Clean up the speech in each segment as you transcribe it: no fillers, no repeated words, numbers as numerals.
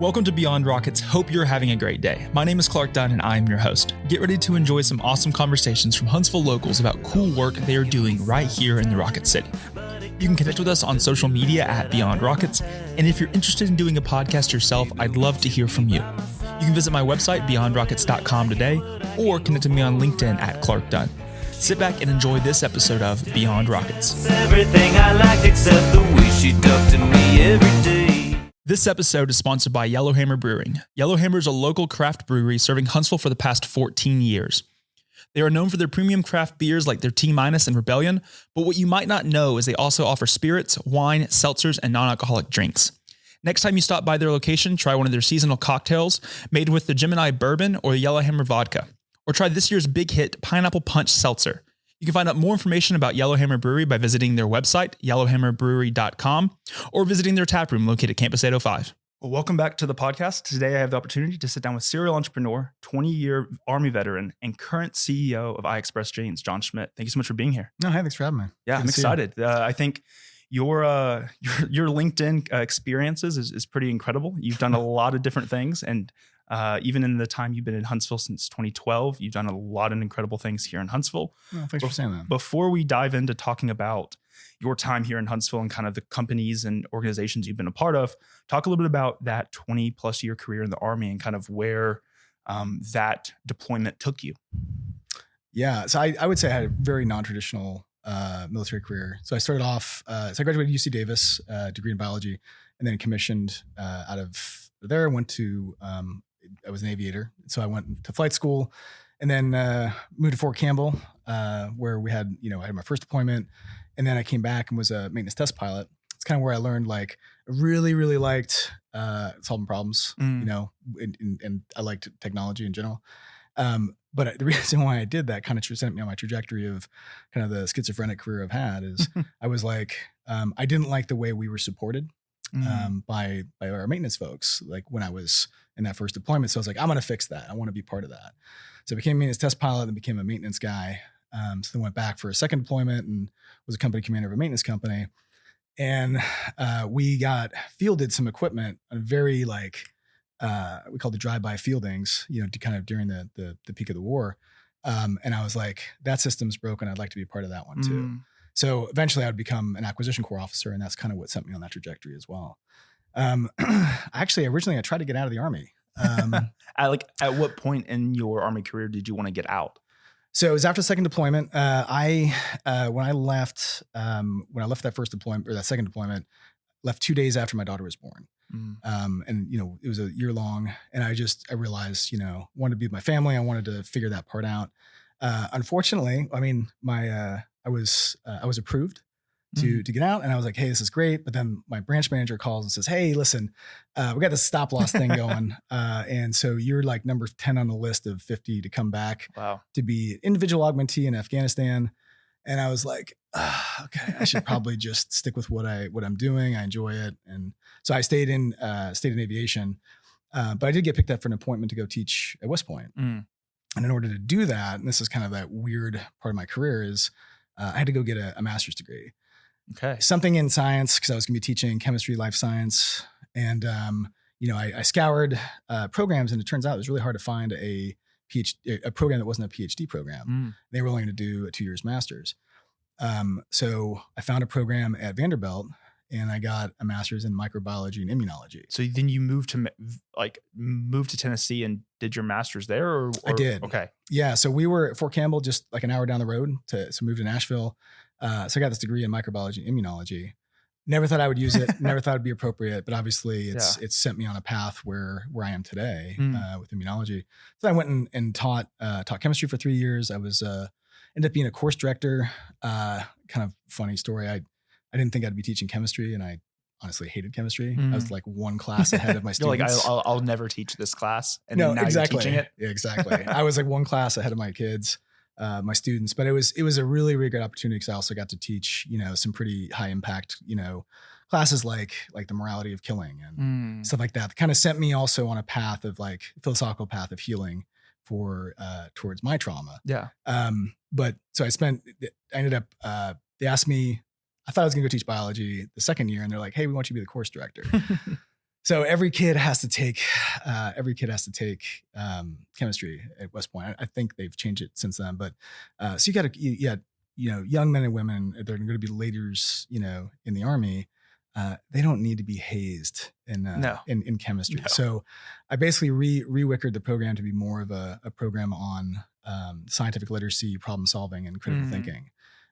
Welcome to Beyond Rockets. Hope you're having a great day. My name is Clark Dunn and I'm your host. Get ready to enjoy some awesome conversations from Huntsville locals about cool work they are doing right here in the Rocket City. You can connect with us on social media at Beyond Rockets. And if you're interested in doing a podcast yourself, I'd love to hear from you. You can visit my website, beyondrockets.com today, or connect with me on LinkedIn at Clark Dunn. Sit back and enjoy this episode of Beyond Rockets. Everything I liked except the way she talked to me every day. This episode is sponsored by Yellowhammer Brewing. Yellowhammer is a local craft brewery serving Huntsville for the past 14 years. They are known for their premium craft beers like their T-Minus and Rebellion, but what you might not know is they also offer spirits, wine, seltzers, and non-alcoholic drinks. Next time you stop by their location, try one of their seasonal cocktails made with the Gemini Bourbon or the Yellowhammer Vodka. Or try this year's big hit, Pineapple Punch Seltzer. You can find out more information about Yellowhammer Brewery by visiting their website, yellowhammerbrewery.com, or visiting their tap room located at Campus 805. Well, welcome back to the podcast. Today I have the opportunity to sit down with serial entrepreneur, 20-year Army veteran, and current CEO of iXpressGenes, John Schmitt. Thank you so much for being here. No, hey, thanks for having me. Yeah, I'm excited. I think your LinkedIn experiences is pretty incredible. You've done a lot of different things, and even in the time you've been in Huntsville since 2012, you've done a lot of incredible things here in Huntsville. Well, thanks for saying that. Before we dive into talking about your time here in Huntsville and kind of the companies and organizations you've been a part of, talk a little bit about that 20 plus year career in the Army and kind of where that deployment took you. Yeah, so I would say I had a very non-traditional military career. So I started off, so I graduated UC Davis, degree in biology, and then commissioned out of there. Went to, I was an aviator. So I went to flight school and then moved to Fort Campbell, where we had, I had my first deployment. And then I came back and was a maintenance test pilot. It's kind of where I learned, I really, really liked solving problems, and I liked technology in general. But the reason why I did that kind of sent me on my trajectory of kind of the schizophrenic career I've had is I was like, I didn't like the way we were supported by our maintenance folks, like when I was in that first deployment. So I was like, I'm going to fix that. I want to be part of that. So I became a maintenance test pilot and became a maintenance guy. So then went back for a second deployment and was a company commander of a maintenance company. And we got fielded some equipment on very we called the drive-by fieldings, to kind of during the peak of the war. And I was like, that system's broken. I'd like to be a part of that one too. So eventually I would become an acquisition corps officer. And that's kind of what sent me on that trajectory as well. Actually, originally I tried to get out of the Army. At what point in your Army career did you want to get out? So it was after the second deployment. When I left that first deployment or that second deployment, left 2 days after my daughter was born. And it was a year long, and I realized, wanted to be with my family. I wanted to figure that part out. Unfortunately, I mean, I was approved to get out, and I was like, hey, this is great. But then my branch manager calls and says, hey, listen, we got this stop loss thing going. And so you're like number 10 on the list of 50 to come back to be individual augmentee in Afghanistan. And I was like, okay, I should probably just stick with what I'm doing. I enjoy it. And so I stayed in aviation. But I did get picked up for an appointment to go teach at West Point. And in order to do that, and this is kind of that weird part of my career, is I had to go get a master's degree. Okay. Something in science, because I was going to be teaching chemistry, life science. And, I scoured programs, and it turns out it was really hard to find a program that wasn't a PhD program. They were only going to do a 2 years master's. So I found a program at Vanderbilt, and I got a master's in microbiology and immunology. So then you moved to Tennessee and did your master's there? Or I did. Okay. Yeah. So we were at Fort Campbell, just like an hour down the road, so moved to Nashville. So I got this degree in microbiology and immunology. Never thought I would use it. Never thought it'd be appropriate, but obviously it's sent me on a path where I am today with immunology. So I went and taught chemistry for 3 years. I was ended up being a course director. Kind of funny story. I didn't think I'd be teaching chemistry, and I honestly hated chemistry. I was like one class ahead of my students. You're like, I'll never teach this class. And no, now exactly. You're teaching it. Yeah, exactly. I was like one class ahead of my kids. My students, but it was a really, really great opportunity because I also got to teach, some pretty high impact, classes like the morality of killing and stuff like that. Kind of sent me also on a path of philosophical path of healing towards my trauma. Yeah. But so I ended up, they asked me, I thought I was going to go teach biology the second year, and they're like, hey, we want you to be the course director. So every kid has to take chemistry at West Point. I think they've changed it since then, but so you got young men and women. They're going to be leaders, in the Army. They don't need to be hazed in chemistry. No. So I basically re-wickered the program to be more of a program on scientific literacy, problem solving, and critical thinking.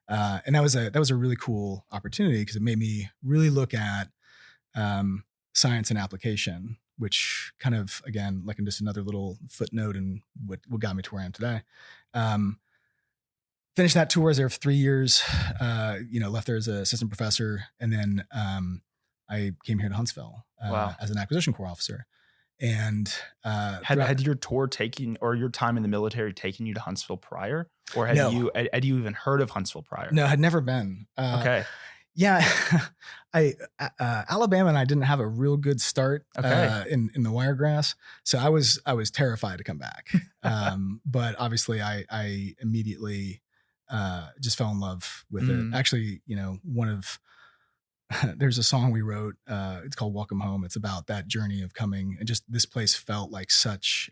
And that was a really cool opportunity because it made me really look at science and application, which kind of, again, like in just another little footnote in what got me to where I am today. Finished that tour. I was there for 3 years, left there as an assistant professor. And then I came here to Huntsville as an acquisition corps officer. And had your tour taken, or your time in the military taken you to Huntsville prior? Or had you even heard of Huntsville prior? No, had never been. Okay. Yeah, Alabama and I didn't have a real good start in the Wiregrass, so I was terrified to come back. But obviously, I immediately just fell in love with it. Actually, there's a song we wrote. It's called "Welcome Home." It's about that journey of coming, and just this place felt like such.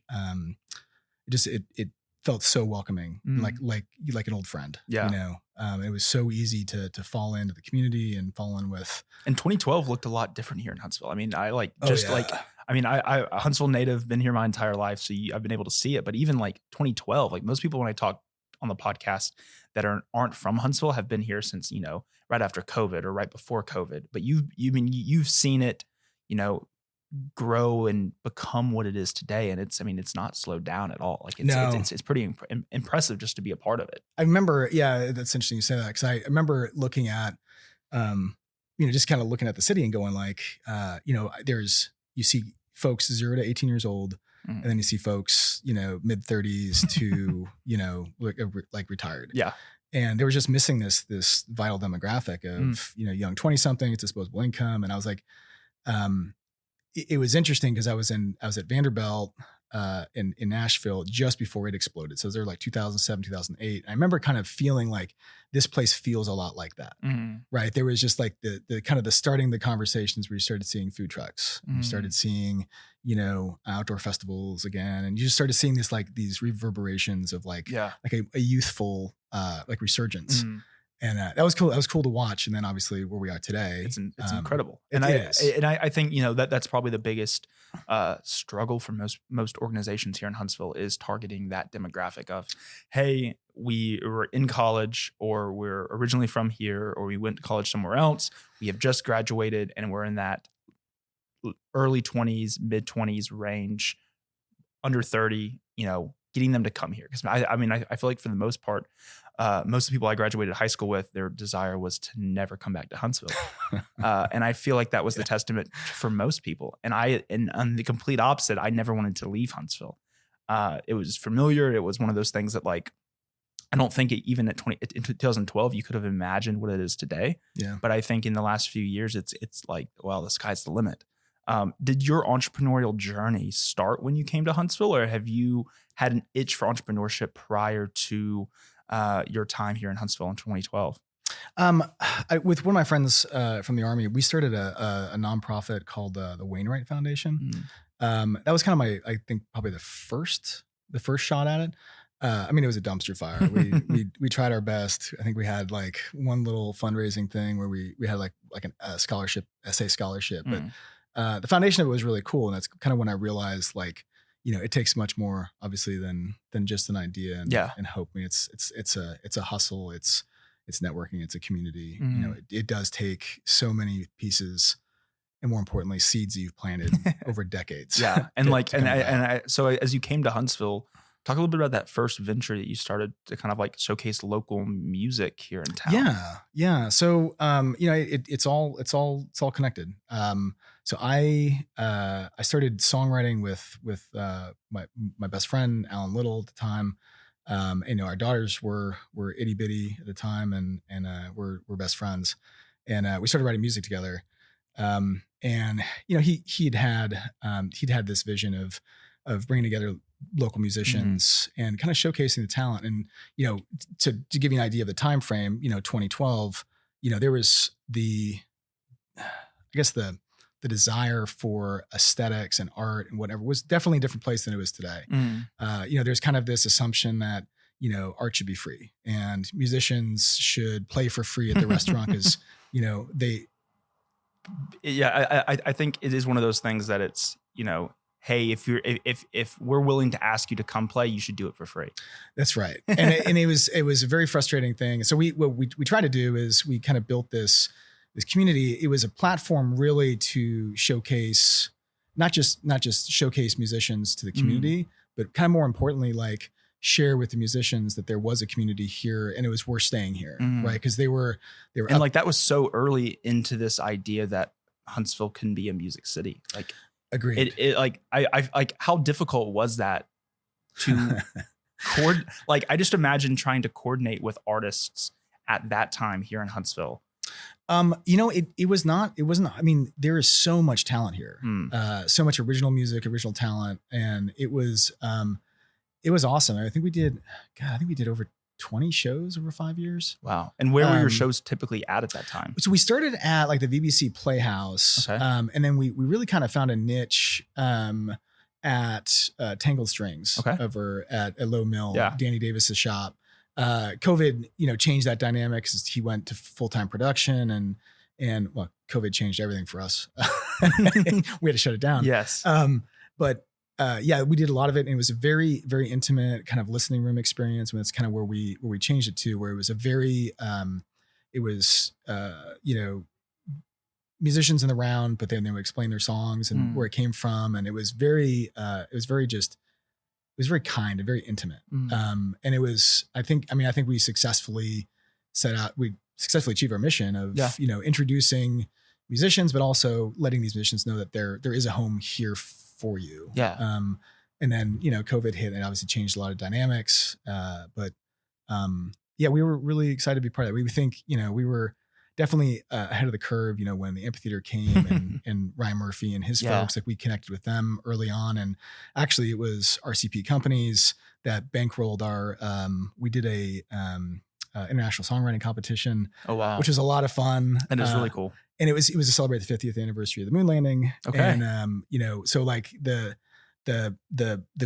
It felt so welcoming, like an old friend. Yeah. It was so easy to fall into the community and fall in with. And 2012 looked a lot different here in Huntsville. I mean, I Huntsville native, been here my entire life, so I've been able to see it. But even like 2012, like most people when I talk on the podcast that aren't from Huntsville have been here since right after COVID or right before COVID. But you've seen it, grow and become what it is today, and it's not slowed down at all. Like it's pretty impressive just to be a part of it. I remember, that's interesting you say that, because I remember looking at, just kind of looking at the city and going like, you see folks 0 to 18 years old, and then you see folks, mid 30s to like retired. Yeah. And they were just missing this vital demographic of young 20 something, it's disposable income, and I was like, it was interesting because I was at Vanderbilt in Nashville just before it exploded. So it was there like 2007, 2008. I remember kind of feeling like this place feels a lot like that, right? There was just like the kind of the starting the conversations where you started seeing food trucks, you started seeing, outdoor festivals again. And you just started seeing these reverberations of like a youthful like resurgence. And that was cool. That was cool to watch. And then obviously where we are today, it's incredible. And I think, that's probably the biggest struggle for most organizations here in Huntsville is targeting that demographic of, hey, we were in college, or we're originally from here, or we went to college somewhere else. We have just graduated and we're in that early 20s, mid 20s range, under 30, getting them to come here. Because I feel like for the most part, most of the people I graduated high school with, their desire was to never come back to Huntsville. And I feel like that was the testament for most people. And on the complete opposite, I never wanted to leave Huntsville. It was familiar. It was one of those things that like, I don't think even in 2012, you could have imagined what it is today. Yeah. But I think in the last few years, it's like, well, the sky's the limit. Did your entrepreneurial journey start when you came to Huntsville, or have you had an itch for entrepreneurship prior to your time here in Huntsville in 2012? With one of my friends from the Army, we started a nonprofit called the Wainwright Foundation. That was kind of I think probably the first shot at it. It was a dumpster fire. We tried our best. I think we had like one little fundraising thing where we had like a scholarship, essay scholarship, but the foundation of it was really cool. And that's kind of when I realized like, it takes much more obviously than just an idea and hope. It's a hustle. It's networking. It's a community. It does take so many pieces, and more importantly, seeds that you've planted over decades. Yeah. And so as you came to Huntsville, talk a little bit about that first venture that you started to kind of like showcase local music here in town. Yeah. So, it's all connected. So I started songwriting with my best friend, Alan Little, at the time. Our daughters were itty bitty at the time, and we're best friends, and we started writing music together. He'd had this vision of bringing together local musicians and kind of showcasing the talent. And, to give you an idea of the time frame, 2012, there was the the desire for aesthetics and art and whatever was definitely a different place than it was today. There's kind of this assumption that, art should be free and musicians should play for free at the restaurant because, they. Yeah, I think it is one of those things that it's, hey, if we're willing to ask you to come play, you should do it for free. That's right. And it was a very frustrating thing. So what we try to do is we kind of built this community. It was a platform really to showcase, not just showcase musicians to the community, but kind of more importantly, like share with the musicians that there was a community here and it was worth staying here. Right. Because they were and like that was so early into this idea that Huntsville can be a music city. Like, agreed. I how difficult was that to like, I just imagine trying to coordinate with artists at that time here in Huntsville. It was not, I mean, there is so much talent here, so much original music, original talent. And it was awesome. I think we did over 20 shows over 5 years. Wow. And where were your shows typically at that time? So we started at like the VBC Playhouse. Okay. And then we really kind of found a niche, at Tangled Strings over at Low Mill, Danny Davis's shop. COVID, changed that dynamic because he went to full-time production and well, COVID changed everything for us. We had to shut it down. Yes. We did a lot of it and it was a very, very intimate kind of listening room experience. And that's kind of where we changed it to, where it was a very, musicians in the round, but then they would explain their songs and where it came from. And it was very kind and very intimate. And it was, I think we successfully achieved our mission of, introducing musicians, but also letting these musicians know that there is a home here for you. Yeah. And then, COVID hit and obviously changed a lot of dynamics. We were really excited to be part of that. We think, we were definitely ahead of the curve, when the amphitheater came and Ryan Murphy and his folks, like we connected with them early on. And actually it was RCP companies that bankrolled we did a international songwriting competition. Oh, wow. Which was a lot of fun. And it was really cool. And it was to celebrate the 50th anniversary of the moon landing. Okay. And, so like the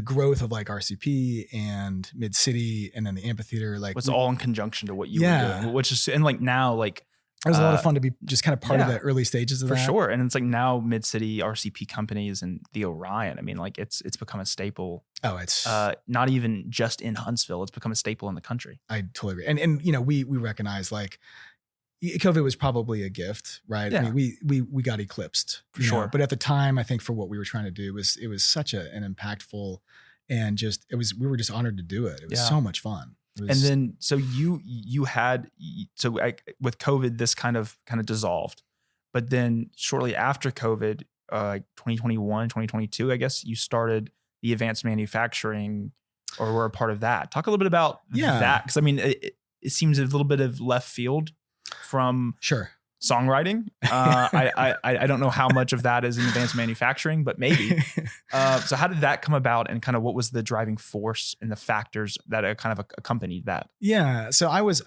growth of like RCP and Mid City and then the amphitheater, like was all in conjunction to what you were doing, which is, and like now, like, it was a lot of fun to be just kind of part of the early stages of that. For sure. And it's like now Mid City RCP companies and the Orion. I mean, like it's become a staple. Oh, it's not even just in Huntsville. It's become a staple in the country. I totally agree. And we recognize like COVID was probably a gift, right? Yeah. I mean, we got eclipsed for sure. But at the time, I think for what we were trying to do it was such an impactful and we were just honored to do it. It was so much fun. And then, so you had, with COVID, this kind of dissolved, but then shortly after COVID, 2021, 2022, I guess you started the advanced manufacturing or were a part of that. Talk a little bit about that. Cause I mean, it seems a little bit of left field from songwriting. I don't know how much of that is in advanced manufacturing, but maybe. So how did that come about and kind of what was the driving force and the factors that kind of accompanied that? Yeah. So I was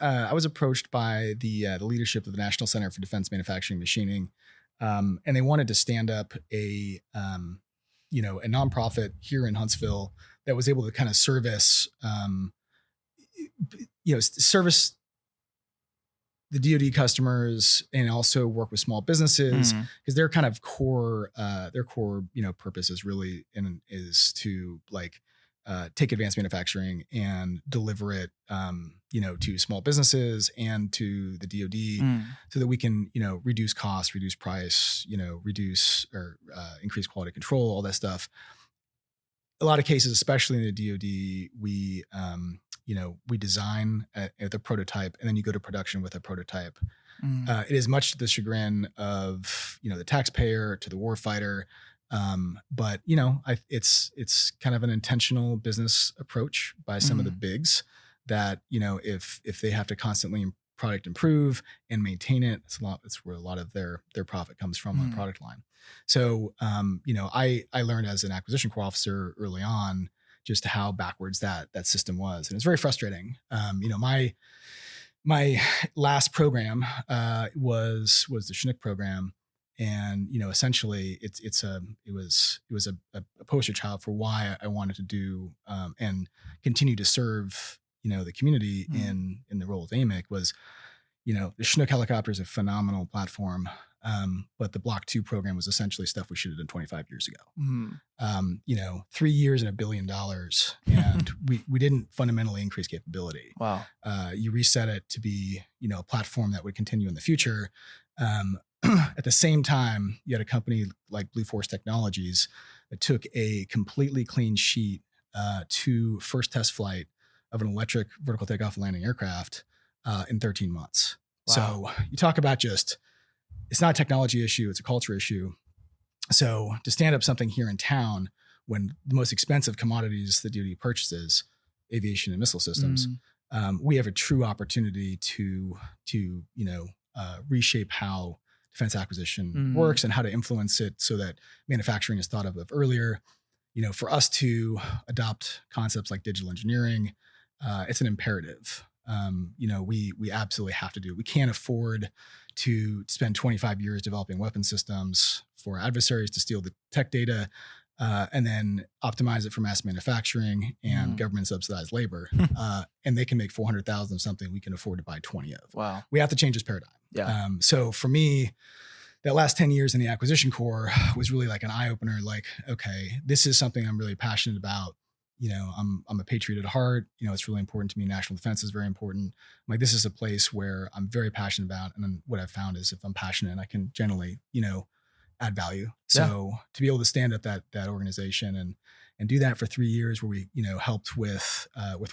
approached by the leadership of the National Center for Defense Manufacturing Machining. And they wanted to stand up a nonprofit here in Huntsville that was able to kind of service the DoD customers and also work with small businesses because their kind of core purpose is really is to like take advanced manufacturing and deliver it to small businesses and to the DoD so that we can reduce costs, reduce price, reduce or increase quality control, all that stuff. A lot of cases, especially in the DoD, we design the prototype and then you go to production with a prototype. It is much to the chagrin of, the taxpayer, to the warfighter. But it's kind of an intentional business approach by some of the bigs that, if they have to constantly product improve and maintain it, it's where a lot of their profit comes from on the product line. So, I learned as an acquisition core officer early on, just how backwards that system was. And it's very frustrating. My last program was the Schmitt program. And essentially, it was a poster child for why I wanted to do and continue to serve the community in the role of AMIC was, the Chinook helicopter is a phenomenal platform, but the Block 2 program was essentially stuff we should have done 25 years ago. 3 years and $1 billion, and we didn't fundamentally increase capability. Wow. You reset it to be a platform that would continue in the future. At the same time, you had a company like Blue Force Technologies that took a completely clean sheet to first test flight of an electric vertical takeoff and landing aircraft in 13 months. Wow. So you talk about it's not a technology issue, it's a culture issue. So to stand up something here in town when the most expensive commodities that DoD purchases, aviation and missile systems, we have a true opportunity to reshape how defense acquisition works and how to influence it so that manufacturing is thought of earlier. For us to adopt concepts like digital engineering, it's an imperative. We absolutely have to do it. We can't afford to spend 25 years developing weapon systems for adversaries to steal the tech data and then optimize it for mass manufacturing and government subsidized labor. And they can make 400,000 of something we can afford to buy 20 of. Wow. We have to change this paradigm. Yeah. So for me, that last 10 years in the acquisition corps was really like an eye opener. Like, okay, this is something I'm really passionate about. I'm a patriot at heart. It's really important to me. National defense is very important. Like, this is a place where I'm very passionate about. And then what I've found is if I'm passionate, I can generally, add value. So to be able to stand up that organization and do that for 3 years where we, helped with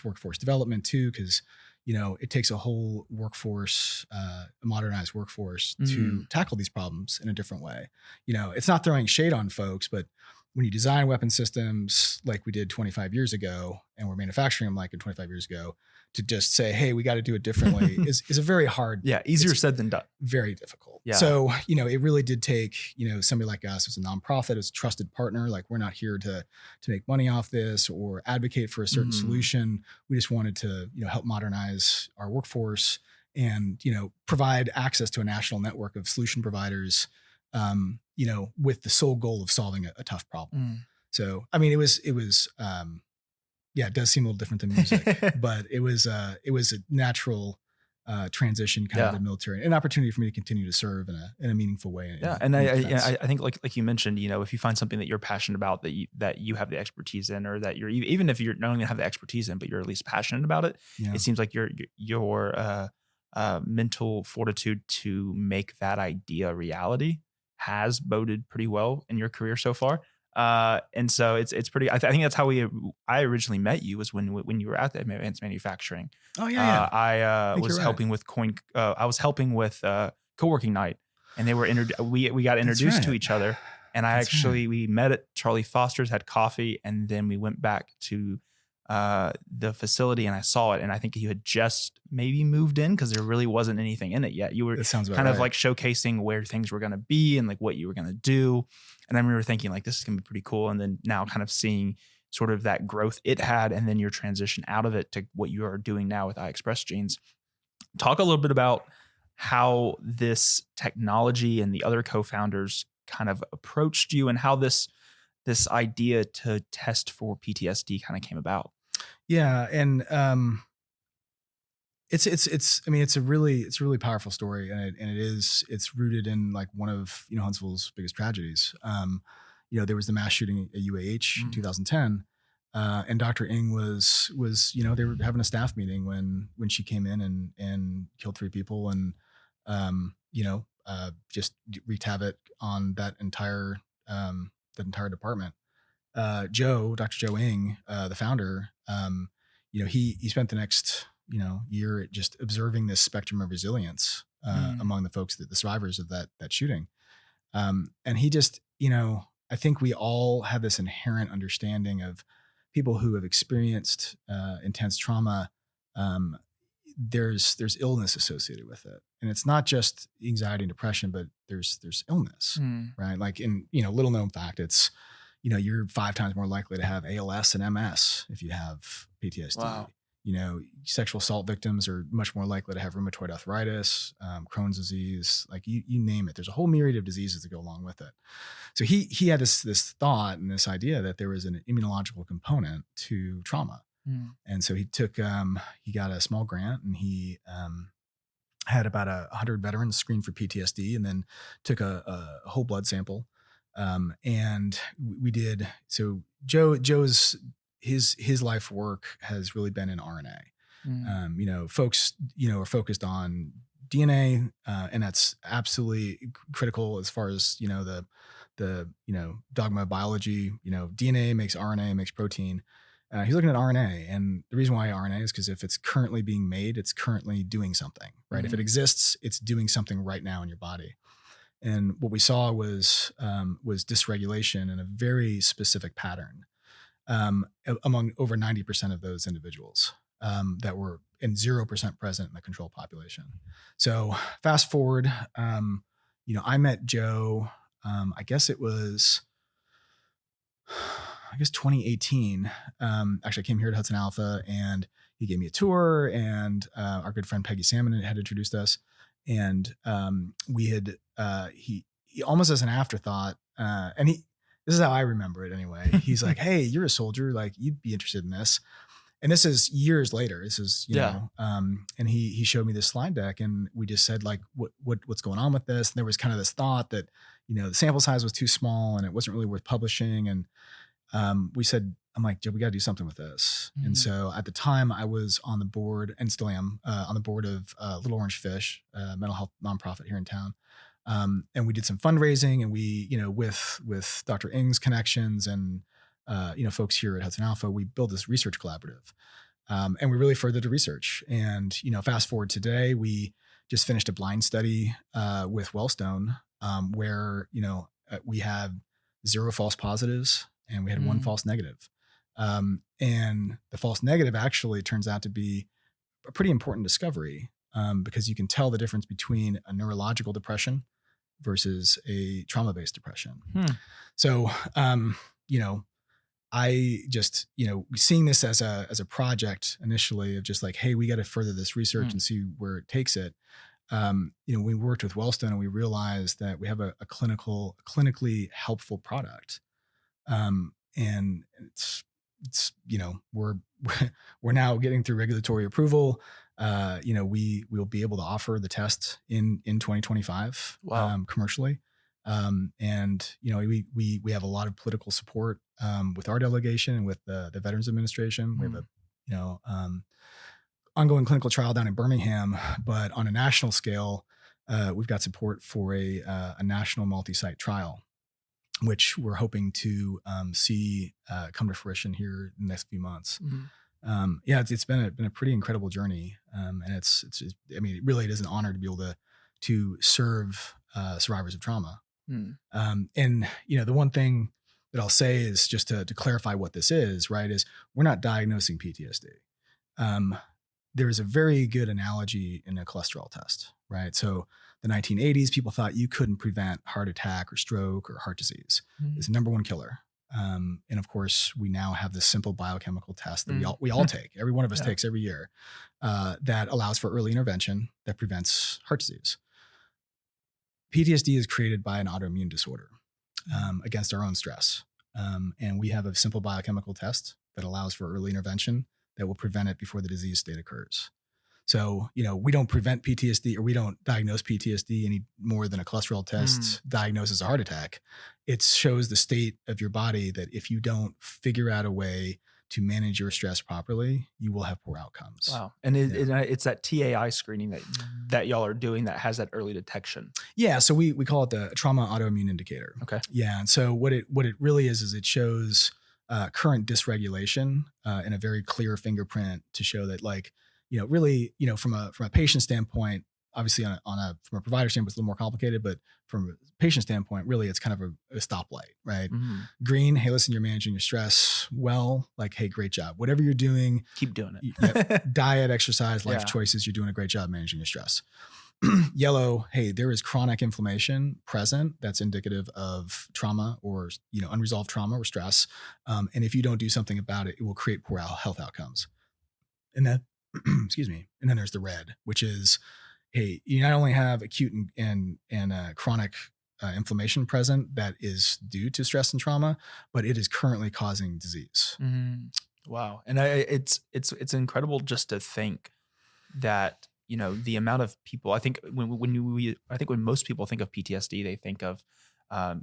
workforce development too, because it takes a whole workforce, a modernized workforce to tackle these problems in a different way. It's not throwing shade on folks, but when you design weapon systems like we did 25 years ago, and we're manufacturing them like 25 years ago, to just say, hey, we got to do it differently is a very hard. Yeah. Easier said than done. Very difficult. Yeah. So, it really did take, somebody like us as a nonprofit, as a trusted partner. Like, we're not here to make money off this or advocate for a certain solution. We just wanted to, help modernize our workforce and, provide access to a national network of solution providers, with the sole goal of solving a tough problem. So, I mean, it was, it does seem a little different than music, but it was a natural transition kind of the military, an opportunity for me to continue to serve in a meaningful way. And I think like you mentioned, if you find something that you're passionate about, that you have the expertise in, or that even if you're not only have the expertise in, but you're at least passionate about it, it seems like your mental fortitude to make that idea a reality has boded pretty well in your career so far. And so it's pretty, I think that's how I originally met you, was when you were at the advanced manufacturing. Oh yeah. I was helping with I was helping with co-working night, and they were we got introduced to each other, and we met at Charlie Foster's, had coffee, and then we went back to the facility, and I saw it, and I think you had just maybe moved in because there really wasn't anything in it yet. You were kind of like showcasing where things were going to be and like what you were going to do. And I remember thinking like, this is going to be pretty cool. And then now kind of seeing sort of that growth it had, and then your transition out of it to what you are doing now with iXpressGenes. Talk a little bit about how this technology and the other co-founders kind of approached you, and how this idea to test for PTSD kind of came about. Yeah. And, it's a really powerful story, and it's rooted in like one of, Huntsville's biggest tragedies. There was the mass shooting at UAH in 2010. And Dr. Ng was, they were having a staff meeting when she came in and killed 3 people and, just wreaked havoc on that entire department. Dr. Joe Ng, the founder, he spent the next, year just observing this spectrum of resilience among the folks, the survivors of that shooting. And he just, I think we all have this inherent understanding of people who have experienced intense trauma. There's illness associated with it, and it's not just anxiety and depression, but there's illness, right? Like, in little known fact, it's you're 5 times more likely to have ALS and MS if you have PTSD. Wow. Sexual assault victims are much more likely to have rheumatoid arthritis, Crohn's disease, like you name it. There's a whole myriad of diseases that go along with it. So he had this thought and this idea that there was an immunological component to trauma. And so he got a small grant, and he had about 100 veterans screened for PTSD, and then took a whole blood sample. And we did, so Joe's, his life work has really been in RNA. Folks, are focused on DNA, and that's absolutely critical as far as, the dogma of biology. DNA makes RNA, makes protein. He's looking at RNA, and the reason why RNA is because if it's currently being made, it's currently doing something, right? If it exists, it's doing something right now in your body. And what we saw was dysregulation in a very specific pattern among over 90% of those individuals that were in 0% present in the control population. So fast forward, I met Joe. I guess it was 2018. Actually, I came here to Hudson Alpha, and he gave me a tour, and our good friend Peggy Salmon had introduced us. And we had, he almost as an afterthought, and this is how I remember it anyway. He's like, "Hey, you're a soldier, like you'd be interested in this." And this is years later. This is, and he showed me this slide deck, and we just said like, what's going on with this? And there was kind of this thought that, the sample size was too small and it wasn't really worth publishing. And we said, I'm like, Joe, we got to do something with this. And so at the time I was on the board, and still am, on the board of Little Orange Fish, mental health nonprofit here in town. And we did some fundraising, and we, with Dr. Ng's connections and, folks here at Hudson Alpha, we built this research collaborative. And we really furthered the research. And, fast forward today, we just finished a blind study with Wellstone, where, we have 0 false positives, and we had 1 false negative. And the false negative actually turns out to be a pretty important discovery, because you can tell the difference between a neurological depression versus a trauma-based depression. So, I just, seeing this as a project initially of just like, hey, we got to further this research and see where it takes it. We worked with Wellstone, and we realized that we have a clinically helpful product. And it's, we're now getting through regulatory approval. We will be able to offer the test in 2025, commercially. And we have a lot of political support with our delegation and with the Veterans Administration. We have a ongoing clinical trial down in Birmingham, but on a national scale, we've got support for a national multi-site trial, which we're hoping to see come to fruition here in the next few months. It's been a pretty incredible journey, and it really is an honor to be able to serve survivors of trauma. And the one thing that I'll say is just to clarify what this is, right, is we're not diagnosing PTSD. There is a very good analogy in a cholesterol test, right? So the 1980s, people thought you couldn't prevent heart attack or stroke or heart disease. It's the number 1 killer. And of course, we now have this simple biochemical test that we all take. Every one of us takes every year, that allows for early intervention that prevents heart disease. PTSD is created by an autoimmune disorder against our own stress. And we have a simple biochemical test that allows for early intervention that will prevent it before the disease state occurs. So, we don't prevent PTSD, or we don't diagnose PTSD any more than a cholesterol test diagnoses a heart attack. It shows the state of your body that if you don't figure out a way to manage your stress properly, you will have poor outcomes. Wow. And it's that TAI screening that y'all are doing that has that early detection. Yeah. So we call it the trauma autoimmune indicator. Okay. Yeah. And so what it really is it shows current dysregulation in a very clear fingerprint to show that, like, really, from a patient standpoint, obviously from a provider standpoint, it's a little more complicated, but from a patient standpoint, really it's kind of a stoplight, right? Green, hey, listen, you're managing your stress well, like, hey, great job. Whatever you're doing, keep doing it. Diet, exercise, life choices, you're doing a great job managing your stress. Yellow, hey, there is chronic inflammation present that's indicative of trauma or, unresolved trauma or stress. And if you don't do something about it, it will create poor health outcomes. And then, excuse me. And then there's the red, which is, hey, you not only have acute and chronic inflammation present that is due to stress and trauma, but it is currently causing disease. Wow. And it's incredible just to think that, you know, the amount of people, I think when most people think of PTSD, they think of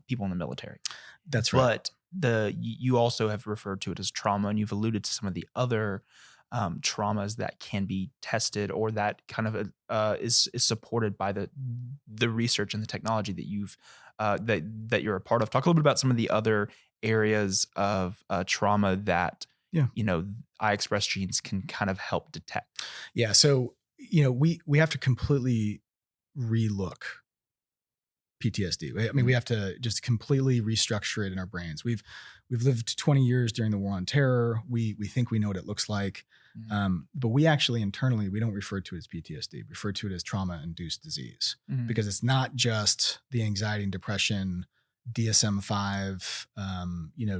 people in the military. That's right. But you also have referred to it as trauma, and you've alluded to some of the other traumas that can be tested, or that kind of is supported by the research and the technology that you've that you're a part of. Talk a little bit about some of the other areas of trauma that you know iXpressGenes can kind of help detect. Yeah. So, you know, we have to completely relook PTSD. I mean, we have to just completely restructure it in our brains. We've lived 20 years during the war on terror. We think we know what it looks like. But we actually internally, we don't refer to it as PTSD. We refer to it as trauma-induced disease, because it's not just the anxiety and depression, DSM-5,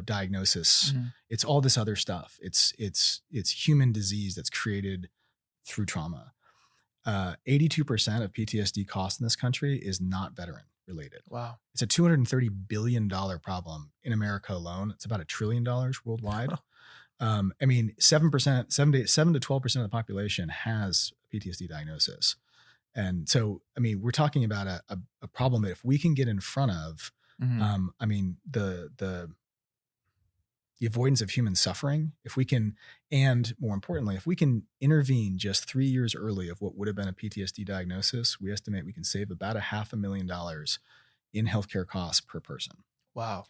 diagnosis. It's all this other stuff. It's human disease that's created through trauma. 82% of PTSD costs in this country is not veteran related. Wow. It's a $230 billion problem in America alone. It's about $1 trillion worldwide. I mean, 7 to 12% of the population has PTSD diagnosis. And so, I mean, we're talking about a problem that if we can get in front of, I mean, the avoidance of human suffering, if we can, and more importantly, if we can intervene just 3 years early of what would have been a PTSD diagnosis, we estimate we can save about $500,000 in healthcare costs per person. Wow.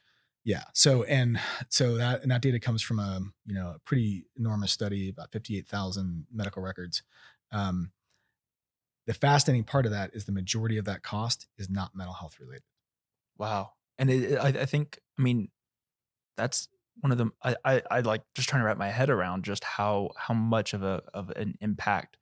Yeah. So that data comes from a pretty enormous study, about 58,000 medical records. The fascinating part of that is the majority of that cost is not mental health related. Wow. And I think, I mean, that's one of the, I like just trying to wrap my head around just how much of an impact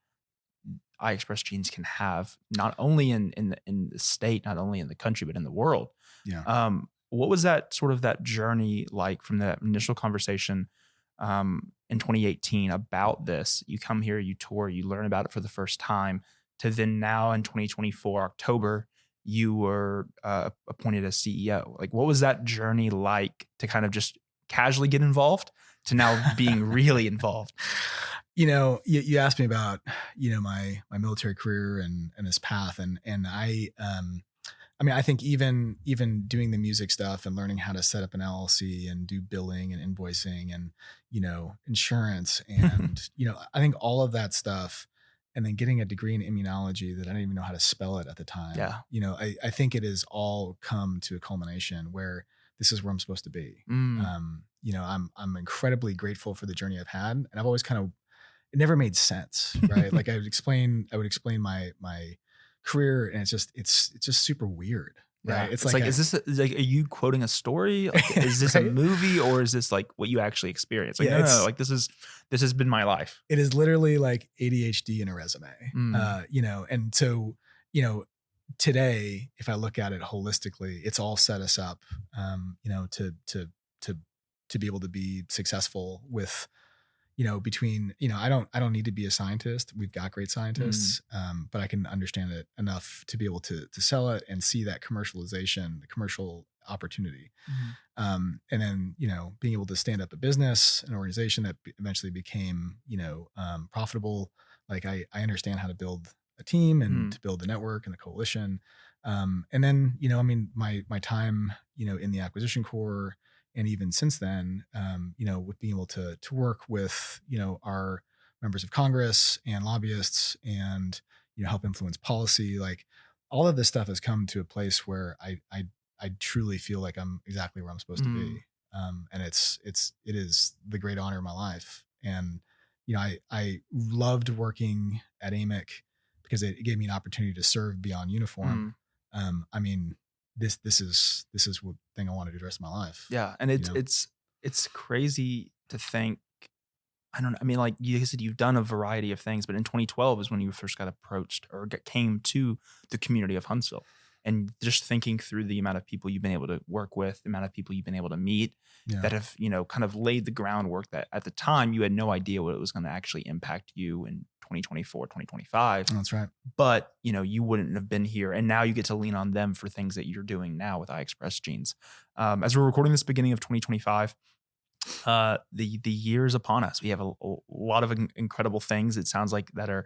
iXpressGenes can have, not only in the state, not only in the country, but in the world. Yeah. What was that sort of that journey like from that initial conversation in 2018 about this? You come here, you tour, you learn about it for the first time, to then now in 2024, October, you were appointed as CEO. Like, what was that journey like to kind of just casually get involved to now being really involved? You asked me about, my military career and this path. And I mean, I think even doing the music stuff and learning how to set up an LLC and do billing and invoicing and, insurance and, I think all of that stuff, and then getting a degree in immunology that I didn't even know how to spell it at the time. Yeah. I think it has all come to a culmination where this is where I'm supposed to be. I'm incredibly grateful for the journey I've had. And I've always it never made sense, right? Like I would explain my career, and it's just super weird, right? Yeah. It's like is this like, are you quoting a story? Like, is this right? a movie, or is this like what you actually experienced? Like, no, like this has been my life. It is literally like ADHD in a resume, and so, today, if I look at it holistically, it's all set us up, to be able to be successful with, between, I don't need to be a scientist. We've got great scientists, but I can understand it enough to be able to sell it and see that commercialization, the commercial opportunity. And then, being able to stand up a business, an organization that eventually became, profitable. Like I understand how to build a team and to build the network and the coalition. And then, I mean, my time, in the acquisition core, and even since then, with being able to work with, our members of Congress and lobbyists and, help influence policy, like all of this stuff has come to a place where I truly feel like I'm exactly where I'm supposed to be. And it is the great honor of my life. And, I loved working at AMIC because it gave me an opportunity to serve beyond uniform. I mean, this is what thing I want to do the rest of my life. Yeah. And it's crazy to think. I don't know. I mean, like you said, you've done a variety of things, but in 2012 is when you first got approached or came to the community of Huntsville. and just thinking through the amount of people you've been able to work with, the amount of people you've been able to meet that have, kind of laid the groundwork that at the time you had no idea what it was going to actually impact you in 2024, 2025. That's right. But, you wouldn't have been here. And now you get to lean on them for things that you're doing now with iXpressGenes. As we're recording this beginning of 2025, the year is upon us. We have a lot of incredible things, it sounds like, that are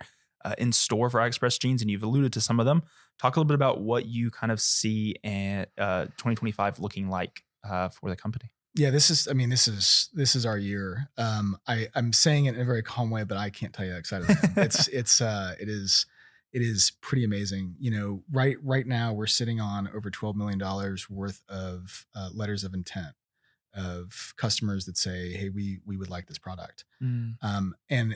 in store for iXpressGenes, and you've alluded to some of them. Talk a little bit about what you kind of see 2025 looking like for the company. Yeah, this is our year. I'm saying it in a very calm way, but I can't tell you how excited I am. It is pretty amazing. Right now we're sitting on over $12 million worth of letters of intent of customers that say, hey, we would like this product. And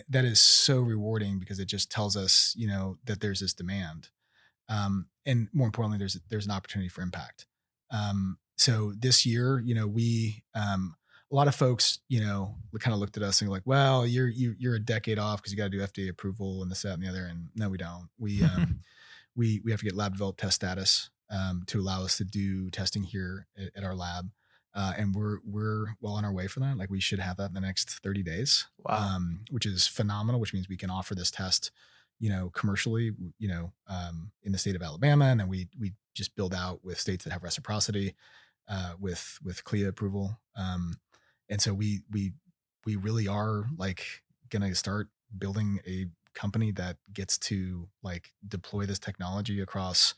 that is so rewarding because it just tells us, that there's this demand. And more importantly, there's an opportunity for impact. So this year, a lot of folks, kind of looked at us and were like, well, you're a decade off because you got to do FDA approval and this, that, and the other. And no, we don't. We have to get lab developed test status to allow us to do testing here at our lab. And we're well on our way for that. Like, we should have that in the next 30 days, wow. Which is phenomenal, which means we can offer this test, commercially, in the state of Alabama. And then we just build out with states that have reciprocity, with CLIA approval. And so we really are like going to start building a company that gets to like deploy this technology across,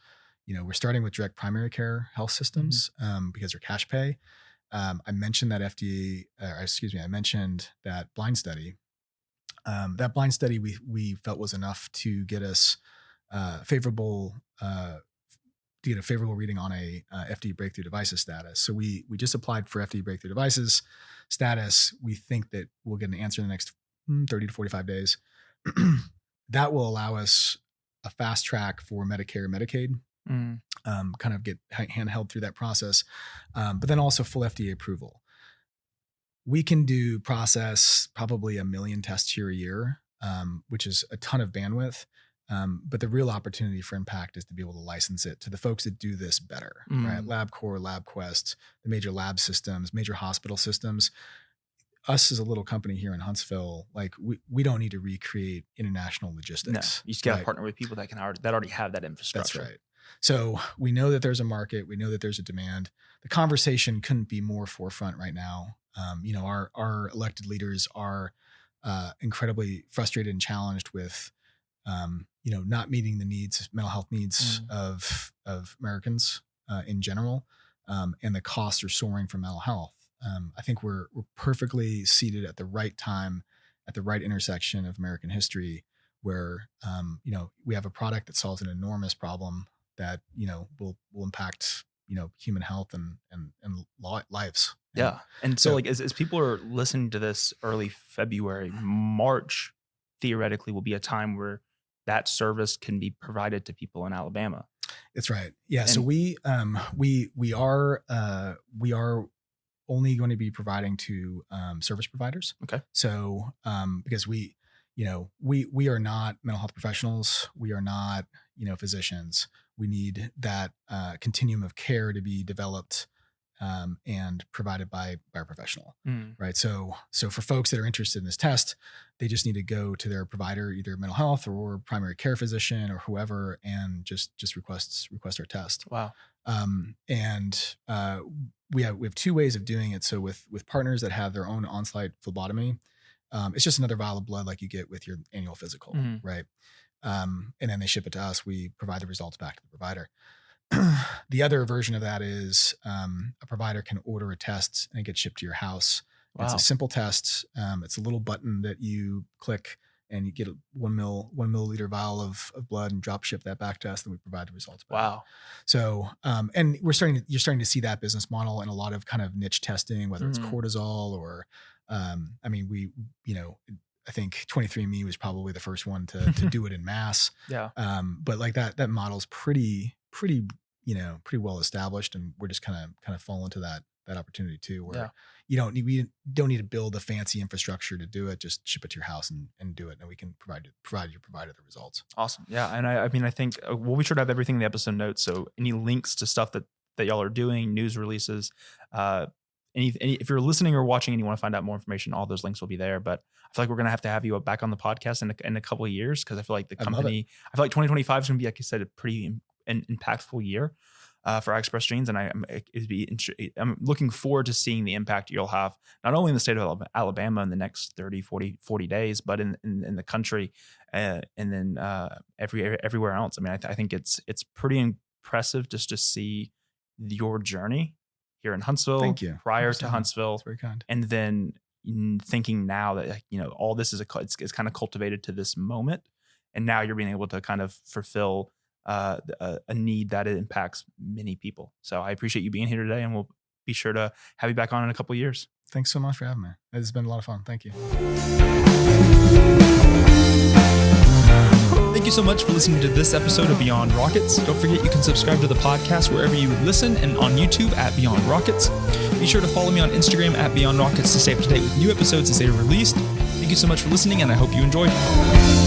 we're starting with direct primary care health systems, because they're cash pay. I mentioned that I mentioned that blind study. That blind study we felt was enough to get us favorable reading on a FDA breakthrough devices status. So we just applied for FDA breakthrough devices status. We think that we'll get an answer in the next 30 to 45 days. That will allow us a fast track for Medicare, Medicaid, kind of get handheld through that process, but then also full FDA approval. We can process probably 1 million tests here a year, which is a ton of bandwidth. But the real opportunity for impact is to be able to license it to the folks that do this better, right? LabCorp, LabQuest, the major lab systems, major hospital systems. Us as a little company here in Huntsville, like we don't need to recreate international logistics. No, you just got to partner with people that already have that infrastructure. That's right. So we know that there's a market. We know that there's a demand. The conversation couldn't be more forefront right now. Our elected leaders are incredibly frustrated and challenged with, not meeting the mental health needs of Americans in general, and the costs are soaring for mental health. I think we're perfectly seated at the right time, at the right intersection of American history, where we have a product that solves an enormous problem that will impact human health and lives. Yeah. And so like as people are listening to this early February, March theoretically will be a time where that service can be provided to people in Alabama. That's right. Yeah. So we are only going to be providing to service providers. Okay. So because we are not mental health professionals, we are not physicians. We need that continuum of care to be developed and provided by a professional, right? So for folks that are interested in this test, they just need to go to their provider, either mental health or primary care physician or whoever, and just request our test. Wow. And we have two ways of doing it. So with partners that have their own on-site phlebotomy, it's just another vial of blood like you get with your annual physical, right? And then they ship it to us. We provide the results back to the provider. The other version of that is a provider can order a test and it gets shipped to your house. Wow. It's a simple test. It's a little button that you click and you get a 1 milliliter vial of blood and drop ship that back to us. Then we provide the results back. Wow. So, and you're starting to see that business model in a lot of kind of niche testing, whether it's cortisol or, I think 23andMe was probably the first one to do it in mass. Yeah. But like that model's pretty well established, and we're just kind of fall into that that opportunity too, where Yeah. we don't need to build a fancy infrastructure to do it. Just ship it to your house and do it. And we can provide the results. Awesome. Yeah. And I mean, I think we'll be sure to have everything in the episode notes. So any links to stuff that y'all are doing, news releases, any, if you're listening or watching and you want to find out more information, all those links will be there. But I feel like we're going to have you back on the podcast in a couple of years. Cause I feel like I feel like 2025 is going to be, like you said, a pretty impactful year for iXpressGenes. And I'm looking forward to seeing the impact you'll have, not only in the state of Alabama in the next 30, 40 days, but in the country and then everywhere else. I mean, I think it's pretty impressive just to see your journey here in Huntsville. Thank you. Prior to Huntsville. That's very kind. And then thinking now that, all this is it's kind of cultivated to this moment. And now you're being able to kind of fulfill a need that it impacts many people. So I appreciate you being here today, and we'll be sure to have you back on in a couple of years. Thanks so much for having me. It's been a lot of fun. Thank you. Thank you so much for listening to this episode of Beyond Rockets. Don't forget you can subscribe to the podcast wherever you listen and on YouTube at Beyond Rockets. Be sure to follow me on Instagram at Beyond Rockets to stay up to date with new episodes as they are released. Thank you so much for listening, and I hope you enjoyed.